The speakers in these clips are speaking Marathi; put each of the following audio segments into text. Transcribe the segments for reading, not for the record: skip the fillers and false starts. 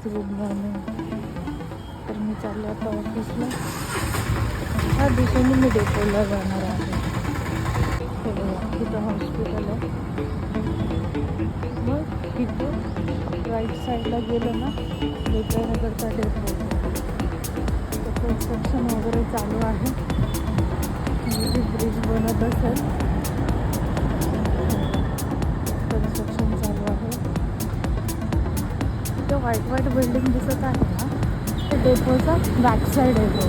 Guys, good morning. तर मी चालले आता ऑफिसला. ह्या दिशेने मी डेपोला जाणार आहे. हे बघा, इथं हॉस्पिटल आहे. मग इथं राईट साईडला गेलं ना, बेटाईनगरचा डेपो. तर कन्स्ट्रक्शन वगैरे चालू आहे. ब्रिज बनत असेल. कन्स्ट्रक्शन चालू आहे. तो व्हाईट बिल्डिंग दिसत आहे ना, ते डेपोचा बॅक साईड आहे तो.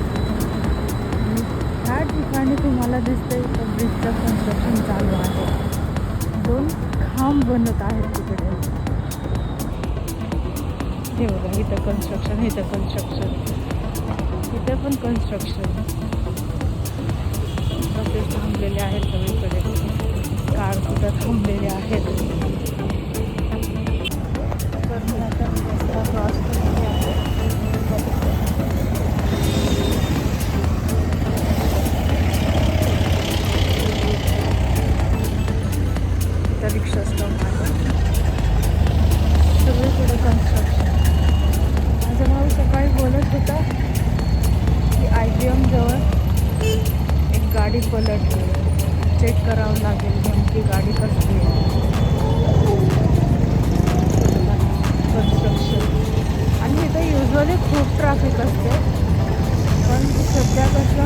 ह्या ठिकाणी तुम्हाला दिसतंय तर ब्रिजचं कन्स्ट्रक्शन चालू आहे. 2 खांब बनत आहेत तिकडे. हे बघा, इथं कन्स्ट्रक्शन, इथं कन्स्ट्रक्शन, इथे पण कन्स्ट्रक्शन. बसेस थांबलेले आहेत सगळीकडे. कार सुद्धा थांबलेले आहेत. तर मी आता रस्ता क्रॉस केलेली आहे. इथं रिक्षा स्टॉप आहे. सगळीकडे कन्स्ट्रक्शन. माझा भाऊ सकाळी बोलत होता की IBM जवळ एक गाडी पलटली. चेक करावं लागेल नेमकी गाडी कसली आहे. कन्स्ट्रक्शन. आणि इथं युजली खूप ट्रॅफिक असते, पण सध्या कसं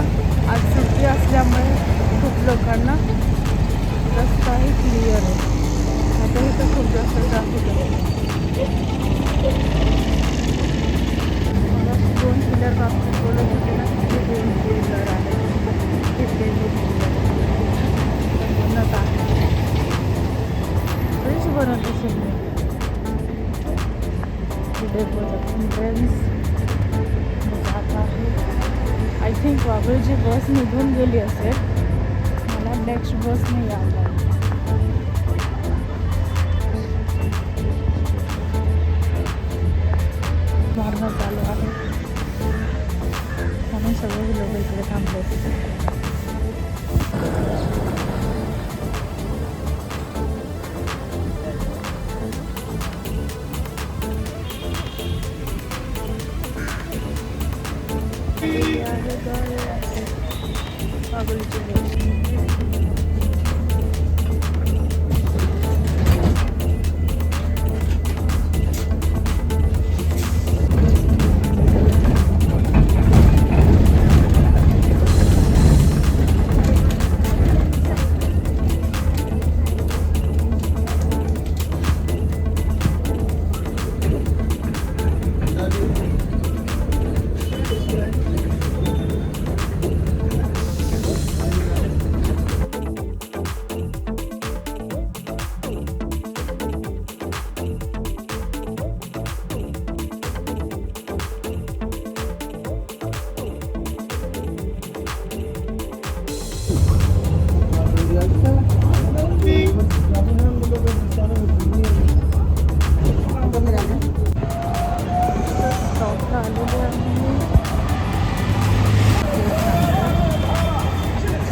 आज सुट्टी असल्यामुळे खूप लोकांना रस्ताही क्लिअर आहे. आता इथं खूप जास्त ट्रॅफिक आहे. मला 2 व्हीलर बाबतीत बोलत होते ना, तिथे 2 व्हीलर आहे. तिथे 2 व्हीलर बनत आहे. ब्रिज बनत असेल. डेपोचं एंट्रन्स जात आहे. आय थिंक वाघूची बस निघून गेली असेल. मला नेक्स्ट बसने यावं लागेल. मारणं चालू आहे म्हणून सगळे लोक इकडे थांबले. पागलची बस.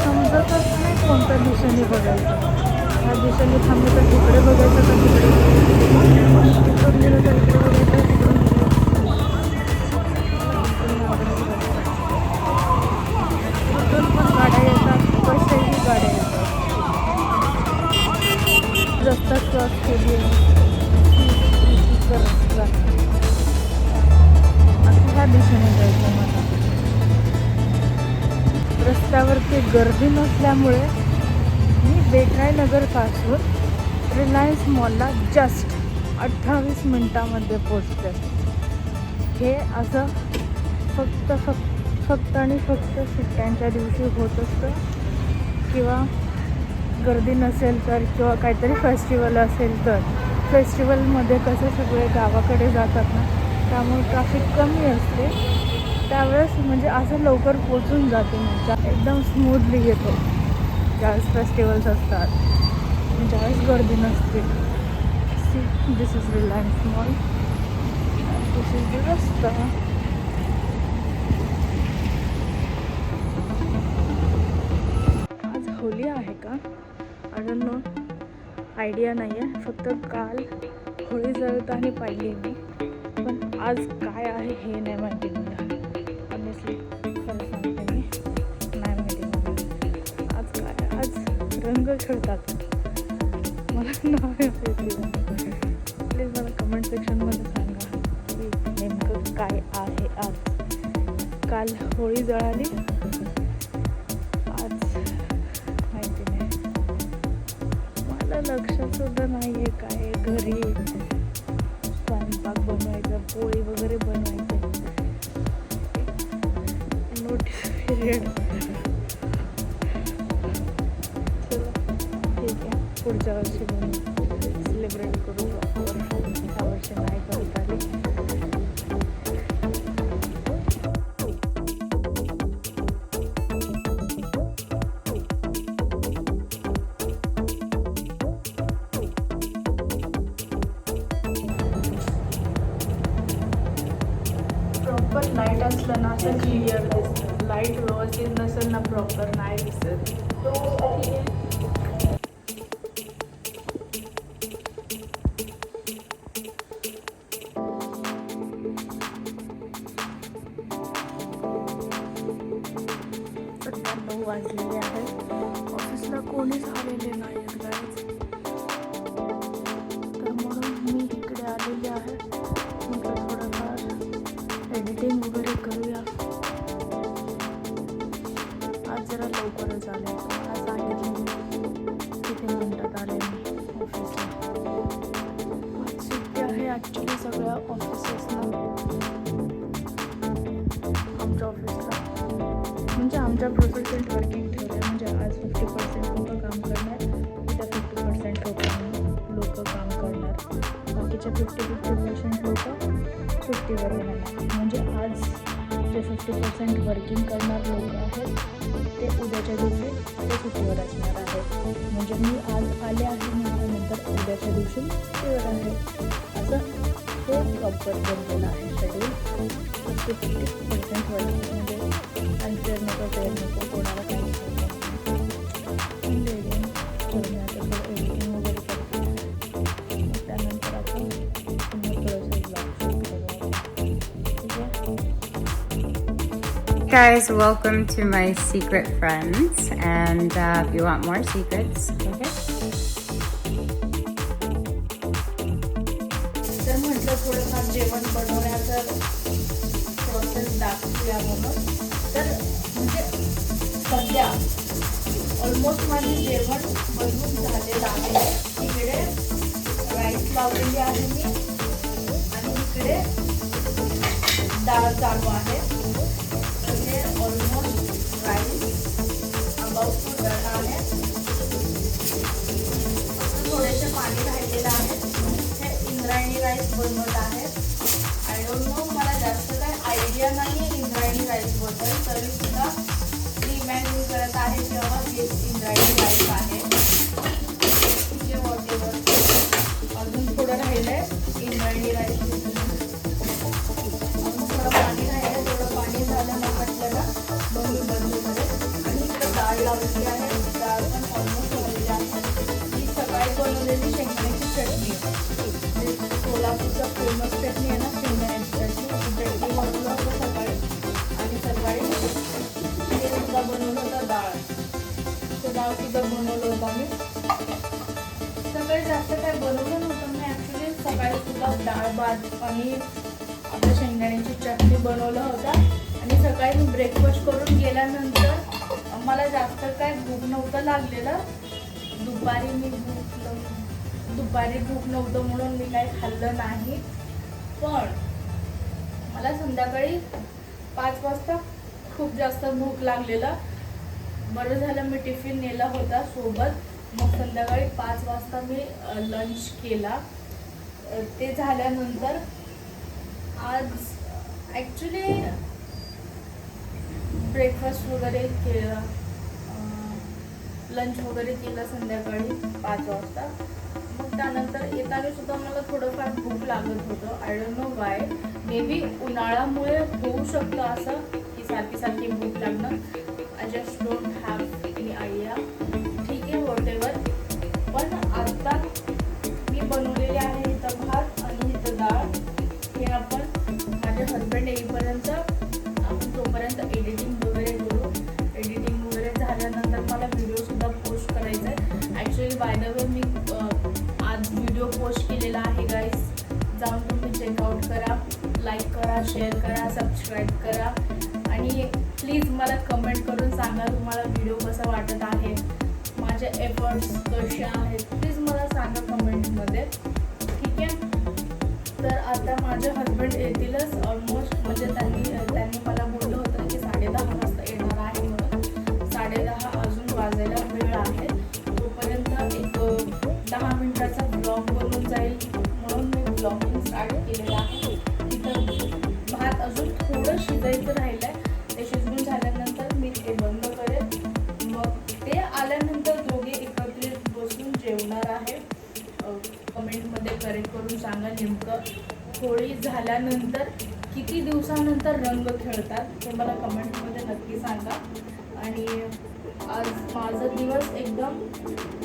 समजतच नाही कोणत्या दिशेने बघायचं. ह्या दिशेने थांबलं तर तिकडे बघायचं का तिकडे, तिकडून गेलं तर इकडे बघायचं, तिकडून कुठून पण गाड्या येतात, कशाही गाड्या येतात. रस्ता क्रॉस केली आहे रस्ता. आता ह्या दिशेने जायचं मला. रस्त्यावरती गर्दी नसल्यामुळे मी बेटाईनगरपासून रिलायन्स मॉलला जस्ट 28 मिनटामध्ये पोचते. हे असं फक्त आणि फक्त सुट्ट्यांच्या दिवशी होत असतं, किंवा गर्दी नसेल तर, किंवा काहीतरी फेस्टिवल असेल तर. फेस्टिवलमध्ये कसं सगळे गावाकडे जातात ना, त्यामुळे ट्रॅफिक कमी असते. त्यावेळेस म्हणजे असं लवकर पोचून जाते मी, एकदम स्मूथली येतो ज्यावेळेस फेस्टिवल्स असतात, ज्यावेळेस गर्दी नसते. See, this is Reliance mall, this is the रस्ता. आज होली आहे का? आय डोंट नो, आयडिया नाही आहे. फक्त काल होळी जळताना पाहिली मी, पण आज काय आहे हे नाही माहिती मला. ऑनेस्टली खरं सांगते मी, नाही माहिती मला आज काय. आज रंग खेळतात, मला नाही माहिती. प्लीज मला कमेंट सेक्शनमध्ये सांगा की नेमकं काय आहे आज. काल होळी जळाली, आज माहिती नाही. मला लक्षात सुद्धा नाही आहे काय घरी स्वयंपाक बनवायचा, पोळी वगैरे बनवायचे. Notice period. चला ठीक आहे, पुढच्या वर्षी सेलिब्रेट करू. ह्या वर्षी नाही करत आली. प्रॉपर लाईट असलं ना असं क्लिअर दिसतं. लाईट व्यवस्थित नसेल ना प्रॉपर नाही दिसत. सध्या 9 वाजलेले आहेत. ऑफिसला कोणीच आलेले नाही आहेत गाईज, तर म्हणून मी इकडे आलेली आहे. म्हटलं थोडंफार एडिटिंग वगैरे करूया. आज जरा लवकरच आले. मला सांगितलं किती मिनटात आले मी ऑफिसला. आज सुट्टी आहे ॲक्च्युली सगळ्या ऑफिसेसना. आमच्या ऑफिसला म्हणजे आमच्या प्रोफेशनल वर्किंग ठेवलं आहे. म्हणजे आज 50% लोक काम करणार, उद्या 50% लोक काम करणार, बाकीचे 50% लोक सुट्टीवर येणार. म्हणजे आज जे 50% वर्किंग करणार लोक आहेत ते उद्याच्या दिवशी ते सुट्टीवर असणार आहेत. म्हणजे मी आज आले आहे म्हटल्यानंतर उद्याच्या दिवशी सुट्टीवर आहे. असं हे प्रॉपर बनलेलं आहे शेड्यूल. 50% वर्किंग म्हणजे अनफेअर नको, फेअर नको, कोणाला काही एडिटिंग थोडं एडिटिंग वगैरे करते. मग त्यानंतर आपण पुन्हा थोडंसं ब्लॉग शूट करूया. ठीक आहे. Guys, welcome to my secret friends, and if you want more secrets, okay? तर म्हटलं थोडंफार जेवण बनवण्याचं प्रोसेस दाखवूया म्हणून. तर म्हणजे सध्या ऑलमोस्ट माझे जेवण बनवून झालेलं आहे. इकडे राईस लावलेली आहे मी आणि इकडे डाळ चालू आहे. म्हणजे almost rice about to done आहे. थोडेसे पाणी राहिलेलं आहे. हे इंद्रायणी राईस बनवत आहे. आय डोंट नो, मला जास्त काही आयडिया नाही आहे इंद्रायणी राईसबद्दल, तरी सुद्धा मी इमॅजिन करत आहे जेव्हा हे इंद्रायणी राईस आहे. जे वॉटेवर अजून थोडं राहिलं आहे इंद्रायणी राईस. अजून थोडं पाणी राहिलं. थोडं पाणी झालं ना म्हटलं ना मग मी बनवून करेन. आणि इकडे डाळ लावलेली आहे. डाळ पण ऑलमोस्ट लावलेली आहे. ही सकाळी बनवलेली शेंगदाण्याची चटणी, सोलापूरचा फेमस चटणी आहे ना, शेंगदाण्याची चटणी बनवलं होतं सकाळी. आणि सकाळी ते सुद्धा बनवलं होतं डाळ. ते डाळ सुद्धा बनवलं होतं आम्ही. सकाळी जास्त काय बनवलं नव्हतं मी ॲक्च्युली. सकाळी सुद्धा डाळ भात आणि आपल्या शेंगदाण्याची चटणी बनवलं होतं. आणि सकाळी मी ब्रेकफास्ट करून गेल्यानंतर मला जास्त काय भूक नव्हतं लागलेलं. दुपारी भूक नव्हतं म्हणून मी काही खाल्लं नाही. पण मला संध्याकाळी 5 वाजता खूप जास्त भूक लागलेलं. बरं झालं मी टिफिन नेला होता सोबत. मग संध्याकाळी 5 वाजता मी लंच केला. ते झाल्यानंतर आज ॲक्च्युली ब्रेकफास्ट वगैरे केला, लंच वगैरे केलं संध्याकाळी 5 वाजता. मग त्यानंतर येताना सुद्धा मला थोडंफार भूक लागत होतं. I don't know why. Maybe उन्हाळ्यामुळे होऊ शकतं असं की सारखी भूक लागणं. I just don't have any idea. ठीक आहे, वॉटेवर. पण आता मी बनवलेले आहे इथं भात आणि इथं डाळ. हे आपण माझे हजबंड येईपर्यंत आपण तोपर्यंत एडिटिंग वगैरे करू. एडिटिंग वगैरे झाल्यानंतर मला व्हिडिओसुद्धा पोस्ट करायचा आहे. ॲक्च्युली बाय द वे मी आज व्हिडिओ पोस्ट केलेला आहे गाईज, जाऊन तुम्ही चेकआउट करा, लाईक करा, शेअर करा, सबस्क्राईब करा आणि प्लीज मला कमेंट करून सांगा तुम्हाला व्हिडिओ कसा वाटत आहे, माझे एफर्ट्स कसे आहेत, प्लीज मला सांगा कमेंटमध्ये. ठीक आहे. तर आता माझे हजबंड येतीलच ऑलमोस्ट, म्हणजे त्यांनी मला बोललं होतं की 10:30 वाजता येणार आहे म्हणून. 10:30 अजून वाजायला वेळ आहे. तोपर्यंत एक 10 मिनिटाचा ब्लॉग बनून जाईल म्हणून मी ब्लॉगिंग स्टार्ट केलेलं आहे. तिथं भात अजून थोडं शिजायचं राहिलं आहे, ते शिजवून झाल्यानंतर मी ते बंद करेन. मग ते आल्यानंतर दोघे एकत्रित बसून जेवणार आहे. कमेंटमध्ये करेक्ट करून सांगा नेमकं होळी झाल्यानंतर किती दिवसानंतर रंग खेळतात ते मला कमेंटमध्ये नक्की सांगा. आणि आज माझा दिवस एकदम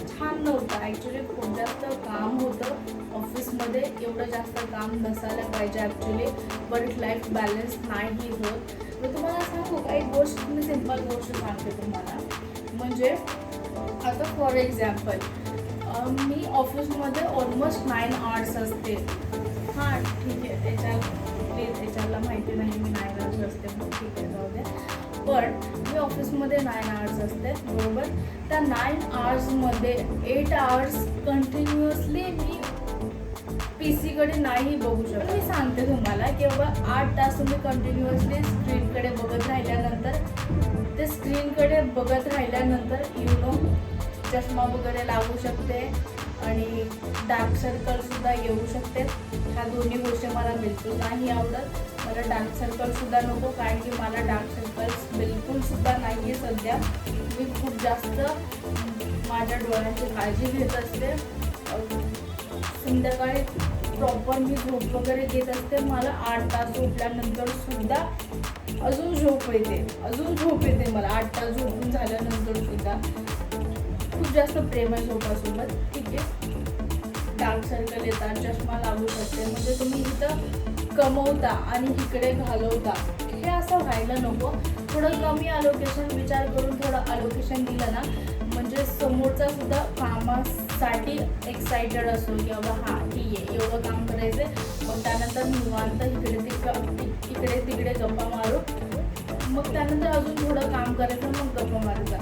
छान नव्हता. ॲक्च्युली खूप जास्त काम होतं ऑफिसमध्ये, एवढं जास्त काम नसायला पाहिजे ॲक्च्युली, वर्क लाईफ बॅलन्स नाही होत. मी तुम्हाला सांगू का एक गोष्ट, मी सिम्पल गोष्ट सांगते तुम्हाला. म्हणजे आता फॉर एक्झाम्पल मी ऑफिसमध्ये ऑलमोस्ट 9 आवर्स असते. हां ठीक आहे, प्लीज याच्याला माहिती नाही मी 9 आवर्स असते, मग ठीक आहे जाऊ दे. पण मी ऑफिसमध्ये 9 आवर्स असते बरोबर. त्या 9 आवर्समध्ये 8 आवर्स कंटिन्युअसली मी PC-कडे नाही बघू शकत. मी सांगते तुम्हाला की बाबा 8 तास तुम्ही कंटिन्युअसली स्क्रीनकडे बघत राहिल्यानंतर, ते स्क्रीनकडे बघत राहिल्यानंतर चष्मा वगैरे लागू शकते आणि डार्क सर्कलसुद्धा येऊ शकते. ह्या दोन्ही गोष्टी मला बिलकुल नाही आवडत. मला डार्क सर्कलसुद्धा नको, कारण की मला डार्क सर्कल्स बिलकुलसुद्धा नाही आहे सध्या. मी खूप जास्त माझ्या डोळ्यांची काळजी घेत असते. संध्याकाळी प्रॉपर मी झोप वगैरे घेत असते. मला 8 तास झोपल्यानंतरसुद्धा अजून झोप येते मला 8 तास झोपून झाल्यानंतरसुद्धा. खूप जास्त प्रेम आहे झोपासोबत. ठीक आहे. डार्क सर्कल येतात, चष्मा लागू शकते, म्हणजे तुम्ही इथं कमवता आणि इकडे घालवता, हे असं व्हायला नको. थोडं कमी अलोकेशन विचार करून थोडं अलोकेशन दिलं ना, म्हणजे समोरचा सुद्धा कामासाठी एक्सायटेड असतो की बाबा हां ठीक आहे एवढं काम करायचं आहे, मग त्यानंतर निवांत इकडे तिकडे गप्पा मारू, मग त्यानंतर अजून थोडं काम करायचं, मग गप्पा मारायचा.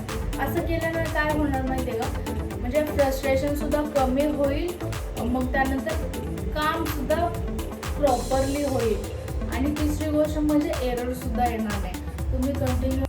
असं केल्यानं काय होणार माहिती आहे का, म्हणजे फ्रस्ट्रेशनसुद्धा कमी होईल, मग त्यानंतर कामसुद्धा प्रॉपरली होईल. आणि तिसरी गोष्ट म्हणजे एररसुद्धा येणार नाही. तुम्ही कंटिन्यू